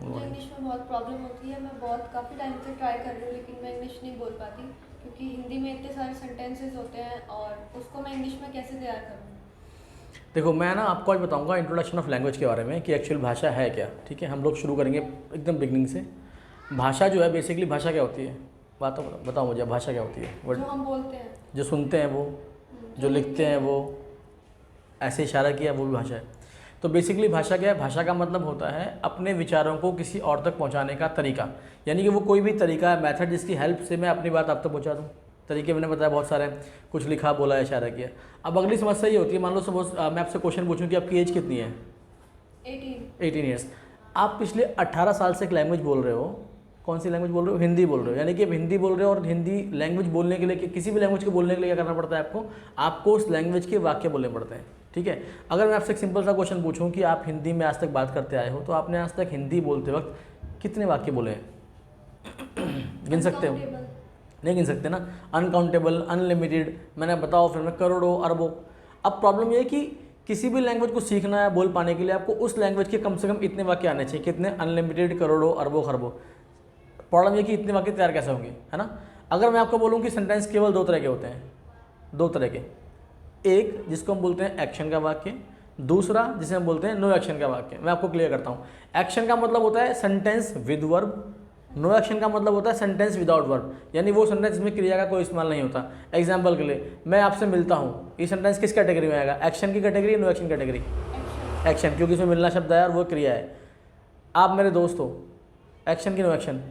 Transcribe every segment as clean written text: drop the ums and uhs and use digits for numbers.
मुझे इंग्लिश में बहुत प्रॉब्लम होती है, मैं बहुत काफ़ी टाइम से ट्राई कर रही हूँ लेकिन मैं इंग्लिश नहीं बोल पाती, क्योंकि हिंदी में इतने सारे सेंटेंसेस होते हैं और उसको मैं इंग्लिश में कैसे तैयार करूँ। देखो मैं ना आपको आज बताऊंगा इंट्रोडक्शन ऑफ लैंग्वेज के बारे में कि एक्चुअल भाषा है क्या। ठीक है, हम लोग शुरू करेंगे एकदम बिगनिंग से। भाषा जो है बेसिकली, भाषा क्या होती है, बात बताओ मुझे, भाषा क्या होती है? जो हम बोलते हैं, जो सुनते हैं वो, जो लिखते हैं वो, ऐसे इशारा किया वो भी भाषा है। तो बेसिकली भाषा क्या है? भाषा का मतलब होता है अपने विचारों को किसी और तक पहुंचाने का तरीका, यानी कि वो कोई भी तरीका है, मेथड जिसकी हेल्प से मैं अपनी बात आप तक पहुंचा दूं। तरीके मैंने बताया बहुत सारे हैं, कुछ लिखा, बोला, इशारा किया। अब अगली समस्या ये होती है, मान लो सपोज मैं आपसे क्वेश्चन पूछूं कि आपकी एज कितनी है? 18 ईयर्स। आप पिछले 18 साल से एक लैंग्वेज बोल रहे हो। कौन सी लैंग्वेज बोल रहे हो? हिंदी बोल रहे हो। यानी कि आप हिंदी बोल रहे हो, और हिंदी लैंग्वेज बोलने के लिए, किसी भी लैंग्वेज को बोलने के लिए क्या करना पड़ता है आपको? आपको उस लैंग्वेज के वाक्य बोलने पड़ते हैं। ठीक है, अगर मैं आपसे एक सिंपल सा क्वेश्चन पूछूं कि आप हिंदी में आज तक बात करते आए हो, तो आपने आज तक हिंदी बोलते वक्त कितने वाक्य बोले हैं? गिन सकते हो? नहीं गिन सकते ना। अनकाउंटेबल, अनलिमिटेड, मैंने बताओ फिर मैं करोड़ों, अरबों। अब प्रॉब्लम ये है कि किसी भी लैंग्वेज को सीखना है, बोल पाने के लिए आपको उस लैंग्वेज के कम से कम इतने वाक्य आने चाहिए। कितने? अनलिमिटेड, करोड़ों, अरबों, खरबों। प्रॉब्लम ये कि इतने वाक्य तैयार कैसे होंगे, है ना। अगर मैं आपको बोलूँ कि सेंटेंस केवल दो तरह के होते हैं, दो तरह के, एक जिसको हम बोलते हैं एक्शन का वाक्य, दूसरा जिसे हम बोलते हैं नो एक्शन का वाक्य। मैं आपको क्लियर करता हूँ। एक्शन का मतलब होता है sentence with verb, no action का मतलब होता है सेंटेंस विदाउट वर्ब, यानी वो सेंटेंस जिसमें क्रिया का कोई इस्तेमाल नहीं होता। एग्जाम्पल के लिए, मैं आपसे मिलता हूँ, ये सेंटेंस किस कैटेगरी में आएगा? एक्शन की category, no action category? Action, क्योंकि इसमें मिलना शब्द है और वो क्रिया है। आप मेरे दोस्त हो, एक्शन की नो एक्शन?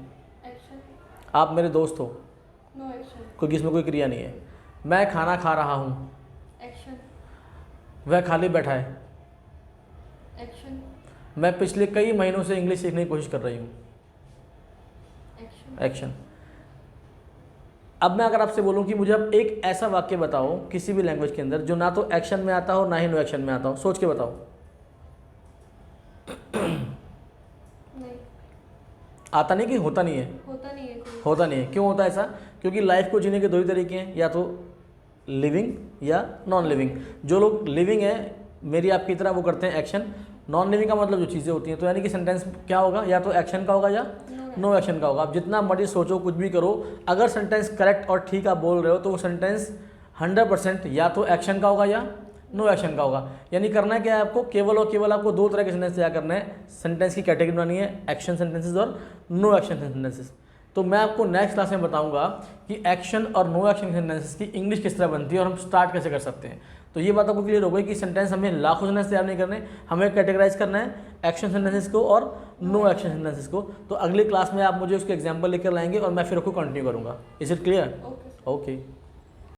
आप मेरे दोस्त हो, नो एक्शन। क्योंकि इसमें कोई क्रिया नहीं है। मैं खाना खा रहा हूँ, एक्शन। वह खाली बैठा है। एक्शन। मैं पिछले कई महीनों से इंग्लिश सीखने की कोशिश कर रही हूँ। एक्शन। एक्शन। अब मैं अगर आपसे बोलूं कि मुझे अब एक ऐसा वाक्य बताओ किसी भी लैंग्वेज के अंदर जो ना तो एक्शन में आता हो ना ही नो एक्शन में आता हो, सोच के बताओ। नहीं। आता नहीं कि होता नहीं है? होता नहीं है कोई। होता नहीं है। क्यों होता है ऐसा? क्योंकि लाइफ को जीने के दो ही तरीके हैं, या तो लिविंग या नॉन लिविंग। जो लोग लिविंग है मेरी आपकी तरह, वो करते हैं एक्शन। नॉन लिविंग का मतलब जो चीज़ें होती हैं, तो यानी कि सेंटेंस क्या होगा? या तो एक्शन का होगा या नो एक्शन का होगा। आप जितना मर्जी सोचो, कुछ भी करो, अगर सेंटेंस करेक्ट और ठीक आप बोल रहे हो तो वो सेंटेंस 100% या तो एक्शन का होगा या नो एक्शन का होगा। यानी करना क्या है आपको? केवल और केवल आपको दो तरह के सेंटेंस तैयार करना है। सेंटेंस की कैटेगरी बनानी है, एक्शन सेंटेंसेस और नो एक्शन सेंटेंसेस। तो मैं आपको नेक्स्ट क्लास में बताऊंगा कि एक्शन और नो एक्शन सेंटेंसेस की इंग्लिश किस तरह बनती है और हम स्टार्ट कैसे कर सकते हैं। तो ये बात आपको क्लियर हो गई कि सेंटेंस हमें लाखों सेंटेंस तैयार नहीं करने, हमें कैटेगराइज करना है एक्शन सेंटेंसेस को और नो एक्शन सेंटेंसेस को। तो अगली क्लास में आप मुझे उसके एग्जाम्पल लेकर लाएंगे और मैं फिर आपको कंटिन्यू करूँगा। Is it clear? Okay. Okay.